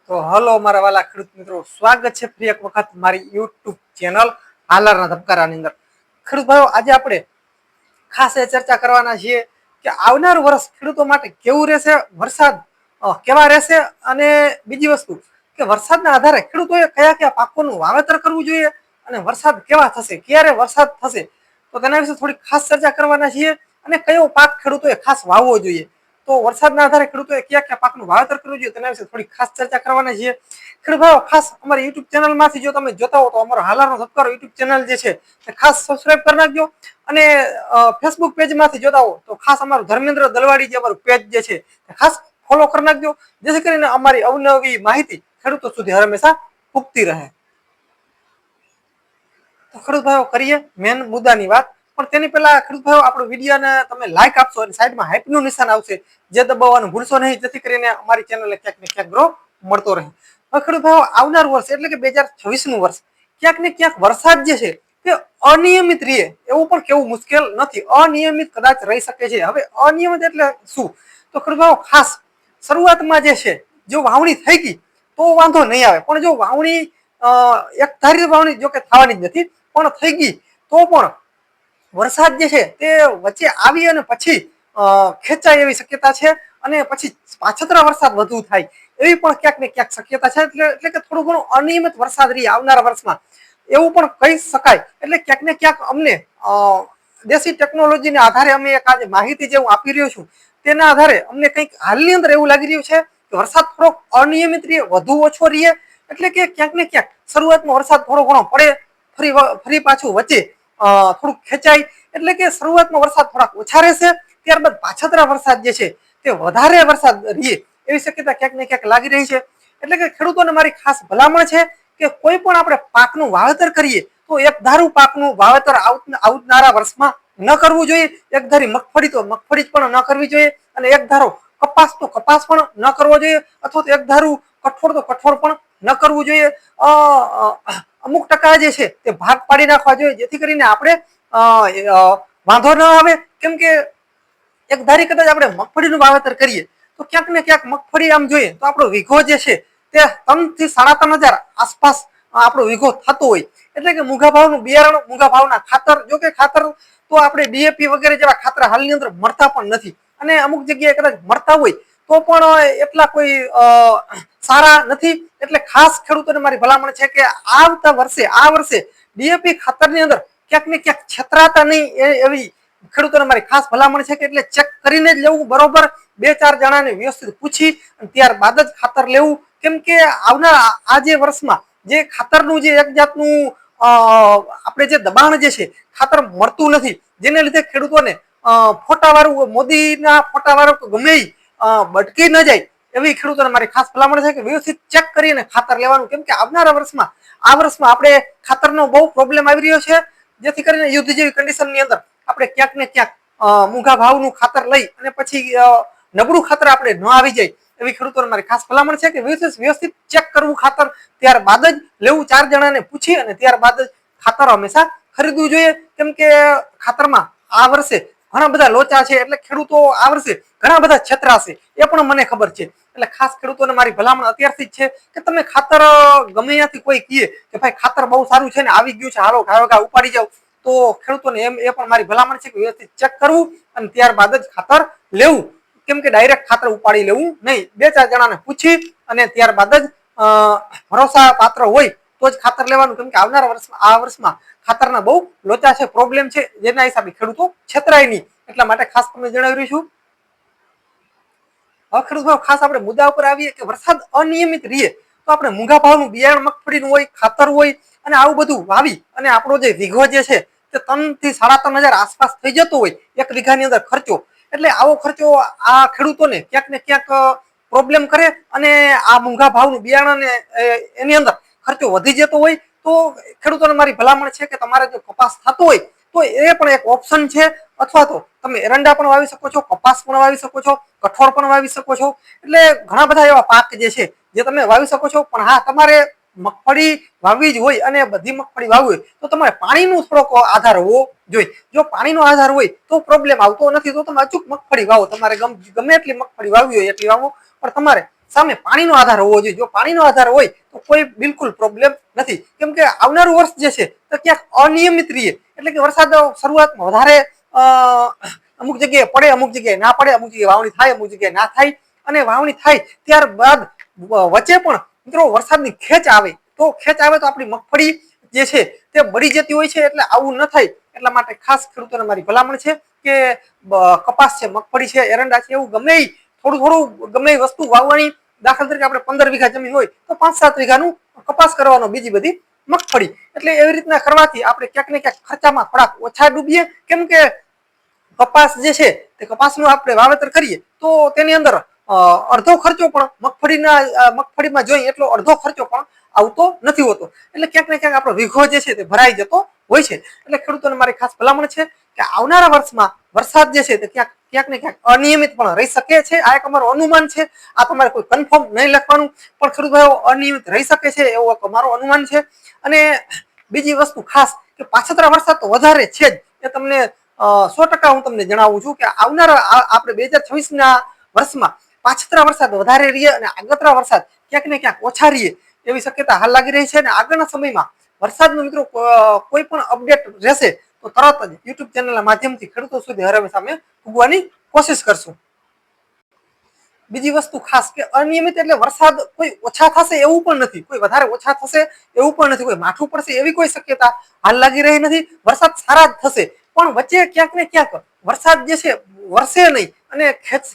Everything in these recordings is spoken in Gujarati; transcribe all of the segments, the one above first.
તો હલો મારા વાલા ખેડૂત મિત્રો, સ્વાગત છે ફરી એક વખત મારી યુટ્યુબ ચેનલ હાલરના ધબકારાની અંદર. ખેડૂત ભાઈઓ, આજે આપણે ખાસ એ ચર્ચા કરવાના છીએ કે આવનાર વર્ષ ખેડૂતો માટે કેવું રહેશે, વરસાદ કેવા રહેશે, અને બીજી વસ્તુ કે વરસાદના આધારે ખેડૂતોએ કયા કયા પાકોનું વાવેતર કરવું જોઈએ અને વરસાદ કેવા થશે, ક્યારે વરસાદ થશે, તો તેના વિશે થોડી ખાસ ચર્ચા કરવાના છીએ. અને કયો પાક ખેડૂતોએ ખાસ વાવવો જોઈએ, તો વરસાદના આધારે ખેડૂતોએ કયા કયા પાકનું વાવેતર કરવું જોઈએ તેના વિશે થોડી ખાસ ચર્ચા કરવાના છીએ. ખેડૂત ભાઈઓ, ખાસ અમારી યુટ્યુબ ચેનલમાંથી જો તમે જોતા હો તો અમારો હાલારનો ધબકારો યુટ્યુબ ચેનલ જે છે તે ખાસ સબસ્ક્રાઇબ કરી નાખજો. અને ફેસબુક પેજમાંથી જોતા હો તો ખાસ અમારું ધર્મેન્દ્ર દલવાડી જે અમારું પેજ જે છે તે ખાસ ફોલો કરી નાખજો, જેથી કરીને અમારી અવનવી માહિતી ખેડૂતો સુધી હંમેશા પૂગતી રહે. તો ખેડૂત ભાઈઓ, કરીએ મેન મુદ્દાની વાત. પણ તેની પહેલા ખેડૂત ભાઈઓ, આપણો વિડીયોને તમે લાઈક આપશો અને સાઈડમાં હાઈપનું નિશાન આવશે, જે દબાવવાનું ભૂલશો નહીં, જેથી કરીને અમારી ચેનલને ક્યાંક ને ક્યાંક ગ્રો મળતો રહે. હવે ખેડૂત ભાઈઓ, આવનાર વર્ષ એટલે કે 2026નું વર્ષ ક્યાંક ને ક્યાંક વરસાદ જે છે તે અનિયમિત રહે એવું પણ કેવું મુશ્કેલ નથી. અનિયમિત કદાચ રહી શકે છે. હવે અનિયમિત એટલે શું? તો ખેડૂત ભાઈઓ, ખાસ શરૂઆતમાં જે છે, જો વાવણી થઈ ગઈ તો વાંધો નહીં આવે, પણ જો વાવણી એક ધારી વાવણી જો કે થવાની જ નથી, પણ થઈ ગઈ તો પણ વરસાદ જે છે તે વચ્ચે આવી અને પછી ખેંચાય એવી શક્યતા છે, અને પછી પાછતરા વરસાદ વધુ થાય એવી પણ ક્યાંક ને ક્યાંક શક્યતા છે. એટલે કે થોડું ઘણું અનિયમિત વરસાદ રહી આવનારા વર્ષમાં એવું પણ કહી શકાય. એટલે ક્યાંક ને ક્યાંક અમને દેશી ટેકનોલોજીના આધારે અમે એક આજે માહિતી જે હું આપી રહ્યો છું તેના આધારે અમને કંઈક હાલની અંદર એવું લાગી રહ્યું છે કે વરસાદ થોડોક અનિયમિત રહે, વધુ ઓછો રહે. એટલે કે ક્યાંક ને ક્યાંક શરૂઆતમાં વરસાદ થોડો ઘણો પડે, ફરી પાછું વચ્ચે થોડુંક ખેંચાય. એટલે કે શરૂઆતમાં વરસાદ થોડાક ઓછા રહેશે, ત્યારબાદ પાછતરા વરસાદ જે છે તે વધારે વરસાદ રહે એવી શક્યતા ક્યાંક ને ક્યાંક લાગી રહી છે. એટલે કે ખેડૂતોને મારી ખાસ ભલામણ છે કે કોઈ પણ આપણે પાકનું વાવેતર કરીએ તો એક ધારું પાકનું વાવેતર આવનારા વર્ષમાં ન કરવું જોઈએ. એક ધારી મગફળી તો મગફળી પણ ન કરવી જોઈએ, અને એક ધારો કપાસ તો કપાસ પણ ન કરવો જોઈએ, અથવા તો એક ધારું કઠોળ તો કઠોળ પણ ન કરવું જોઈએ. અમુક ટકા જે છે તે ભાગ પાડી નાખવા જોઈએ, જેથી કરીને આપણે વાંધો ન આવે. કેમ કે એક ધારી કદાચ આપણે મગફળીનું વાવેતર કરીએ તો ક્યાંક ને ક્યાંક મગફળી આમ જોઈએ તો આપણો વીઘો જે છે તે 3 થી 3.5 હજાર આસપાસ આપણો વીઘો થતો હોય. એટલે કે મૂંઘા ભાવનું બિયારણ, મૂંઘા ભાવના ખાતર, જો કે ખાતર તો આપણે ડીએપી વગેરે જેવા ખાતર હાલની અંદર મળતા પણ નથી, અને અમુક જગ્યાએ કદાચ મળતા હોય તો પણ એટલા કોઈ સારા નથી. એટલે ખાસ ખેડૂતોને મારી ભલામણ છે કે આ વર્ષે ડીએપી ખાતરની અંદર ક્યાંક ને ક્યાંક છેતરાતા નહીં એવી ખેડૂતોને મારી ખાસ ભલામણ છે કે એટલે ચેક કરીને જ લેવું બરોબર. 2-4 જણાને વ્યવસ્થિત પૂછી અને ત્યારબાદ જ ખાતર લેવું. કેમ કે આવનાર આજે વર્ષમાં જે ખાતરનું જે એક જાતનું આપણે જે દબાણ જે છે, ખાતર મળતું નથી, જેને લીધે ખેડૂતોને ફોટાવાળું, મોદીના ફોટાવાળું ગમે બટકી ન જાય એવી ખેડૂતોને મારી ખાસ ભલામણ છે કે વ્યવસ્થિત ચેક કરીને ખાતર લેવાનું. કેમ કે આવનારા વર્ષમાં આપણે ખાતરનો બહુ પ્રોબ્લેમ આવી રહ્યો છે, જેથી કરીને યુદ્ધ જેવી કન્ડિશનની અંદર આપણે ક્યાંક ને ક્યાંક મૂંઘા ભાવનું ખાતર લઈ અને પછી નબળું ખાતર આપણે ન આવી જાય એવી ખેડૂતોને મારી ખાસ ભલામણ છે કે વ્યવસ્થિત ચેક કરવું ખાતર, ત્યારબાદ જ લેવું. 4 જણાને પૂછી અને ત્યારબાદ જ ખાતર હંમેશા ખરીદવું જોઈએ. કેમ કે ખાતરમાં આ વર્ષે ઘણા બધા લોચા છે, એટલે ખેડૂતો આ વર્ષે ઘણા બધા છેતરાશે એ પણ મને ખબર છે. એટલે ખાસ ખેડૂતોને મારી ભલામણ અત્યારથી જ છે કે તમે ખાતર ગમે ત્યાંથી કોઈ કહે કે ભાઈ ખાતર બહુ સારું છે ને આવી ગયું છે, હાલો ઘા ઉપાડી જાવ, તો ખેડૂતોને એ પણ મારી ભલામણ છે કે વ્યવસ્થિત ચેક કરવું અને ત્યારબાદ જ ખાતર લેવું. કેમ કે ડાયરેક્ટ ખાતર ઉપાડી લેવું નહીં, 2-4 જણાને પૂછી અને ત્યારબાદ જ ભરોસા પાત્ર હોય તો જ ખાતર લેવાનું. કેમ કે આ વર્ષમાં ખાતરના બહુ લોચા છે, પ્રોબ્લેમ છે, જેના હિસાબે ખેડૂતો છેતરાય નહીં. એટલા માટે ખાસ તમને જણાવી છું. હવે ખેડૂતો ખાસ આપણે મુદ્દા ઉપર આવીએ કે વરસાદ અનિયમિત રહે તો આપણે મૂંઘા ભાવનું બિયારણ મગફળીનું હોય, ખાતર હોય, અને આવું બધું વાવી અને આપણો જે વીઘો જે છે તે 3 થી 3.5 હજાર આસપાસ થઈ જતો હોય એક વીઘાની અંદર ખર્ચો. એટલે આવો ખર્ચો આ ખેડૂતોને ક્યાંક ને ક્યાંક પ્રોબ્લેમ કરે, અને આ મૂંઘા ભાવનું બિયારણ એની અંદર ખર્ચો વધી જતો હોય તો ખેડૂતોને મારી ભલામણ છે કે તમારે જો કપાસ થતો હોય તો એ પણ એક ઓપ્શન છે. અથવા તો તમે એરંડા પણ વાવી શકો છો, કપાસ પણ વાવી શકો છો, કઠોળ પણ વાવી શકો છો. એટલે ઘણા બધા એવા પાક જે છે જે તમે વાવી શકો છો. પણ હા, તમારે મગફળી વાવવી જ હોય અને બધી મગફળી વાવવી હોય તો તમારે પાણીનો થોડોક આધાર હોવો જોઈએ. જો પાણીનો આધાર હોય તો પ્રોબ્લેમ આવતો નથી, તો તમે અચૂક મગફળી વાવો. તમારે ગમે એટલી મગફળી વાવવી હોય એટલી વાવો, પણ તમારે સામે પાણીનો આધાર હોવો જોઈએ. જો પાણીનો આધાર હોય તો કોઈ બિલકુલ પ્રોબ્લેમ નથી, કેમ કે આવનારું વર્ષ જે છે તો ક્યાંક અનિયમિત રહીએ, એટલે કે વરસાદ શરૂઆતમાં વધારે અમુક જગ્યાએ પડે, અમુક જગ્યાએ ના પડે, અમુક જગ્યાએ વાવણી થાય, અમુક જગ્યાએ ના થાય, અને વાવણી થાય ત્યારબાદ વચ્ચે પણ મિત્રો વરસાદની ખેંચ આવે તો આપણી મગફળી જે છે તે બળી જતી હોય છે. એટલે આવું ન થાય એટલા માટે ખાસ ખેડૂતોને મારી ભલામણ છે કે કપાસ છે, મગફળી છે, એરંડા છે, એવું ગમે થોડું ગમે એ વસ્તુ વાવવાની. દાખલા તરીકે આપણે 15 વીઘા જમીન હોય તો 5-7 વીઘાનું કપાસ કરવાનો, બીજી બધી મગફળી. એટલે એવી રીતના કરવાથી આપણે ક્યાંક ને ક્યાંક ખર્ચામાં થોડાક ઓછા ડૂબીએ, કેમ કે કપાસ જે છે તે કપાસનું આપણે વાવેતર કરીએ તો તેની અંદર અડધો ખર્ચો પણ મગફળીમાં જોઈએ એટલો અડધો ખર્ચો પણ આવતો નથી હોતો. એટલે ક્યાંક ને ક્યાંક આપણો વીઘો જે છે તે ભરાઈ જતો હોય છે. એટલે ખેડૂતોને મારી ખાસ ભલામણ છે કે આવનારા વર્ષમાં વરસાદ જે છે તે ક્યાંક ને ક્યાંક અનિયમિત પણ રહી શકે છે. આ એક અમારું અનુમાન છે, આ તમારે કોઈ કન્ફર્મ નહીં લખવાનું, પણ ખેડૂત ભાઈઓ અનિયમિત રહી શકે છે એવું એક અમારું અનુમાન છે. અને બીજી વસ્તુ ખાસ કે પાછતરા વરસાદ તો વધારે છે જ, એ તમને 100% હું તમને જણાવું છું કે આવનારા આપણે 2026ના વર્ષમાં પાછતરા વરસાદ વધારે રહીએ અને આગતરા વરસાદ ક્યાંક ને ક્યાંક ઓછા રહીએ એવી શક્યતા હાલ લાગી રહી છે. અને આગળના સમયમાં વરસાદનું મિત્રો કોઈ પણ અપડેટ રહેશે તો તરત જ યુટ્યુબ ચેનલના માધ્યમથી ખેડૂતો સુધી હરાવી સામે પૂગવાની કોશિશ કરશું. બીજી વસ્તુ ખાસ કે અનિયમિત એટલે વરસાદ કોઈ ઓછા થશે એવું પણ નથી, કોઈ વધારે ઓછા થશે એવું પણ નથી, કોઈ માઠું પડશે એવી કોઈ શક્યતા હાલ લાગી રહી નથી. વરસાદ સારા જ થશે, પણ વચ્ચે ક્યાંક ને ક્યાંક વરસાદ જે છે વરસે નહીં અને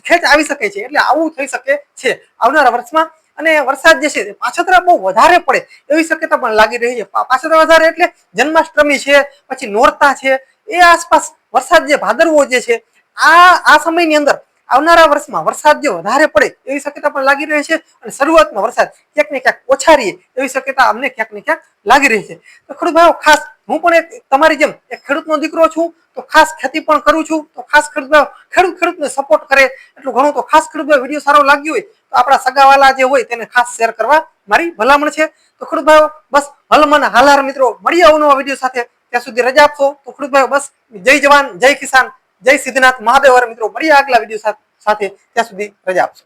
ખેંચ આવી શકે છે. એટલે આવું થઈ શકે છે આવનારા વર્ષમાં. અને વરસાદ જે છે પાછતરા બહુ વધારે પડે એવી શક્યતા પણ લાગી રહી છે. પાછતરા વધારે એટલે જન્માષ્ટમી છે, પછી નોરતા છે, એ આસપાસ વરસાદ જે ભાદરવો જે છે આ સમયની અંદર આવનારા વર્ષમાં વરસાદ જે વધારે પડે એવી શક્યતા પણ લાગી રહી છે. અને શરૂઆતમાં વરસાદ ક્યાંક ને ક્યાંક ઓછા રહીએ એવી શક્યતા અમને ક્યાંક ને ક્યાંક લાગી રહી છે. તો ખેડૂત ભાઈઓ ખાસ હું પણ તમારી જેમ એક ખેડૂતનો દીકરો છું, તો ખાસ ખેતી પણ કરું છું. તો ખાસ ખેડૂતને સપોર્ટ કરે એટલું ઘણું. તો ખાસ ખેડૂત વિડીયો સારો લાગ્યો હોય તો આપણા સગાવાલા જે હોય તેને ખાસ શેર કરવા મારી ભલામણ છે. તો ખેડૂત ભાઈઓ બસ હલમન હાલાર મિત્રો, મળીએ અવનવા વિડીયો સાથે. ત્યાં સુધી રજા આપશો. તો ખેડૂત ભાઈઓ બસ જય જવાન, જય કિસાન, જય સિદ્ધનાથ મહાદેવ. મિત્રો મળીએ આગલા વિડીયો સાથે, ત્યાં સુધી રજા આપશો.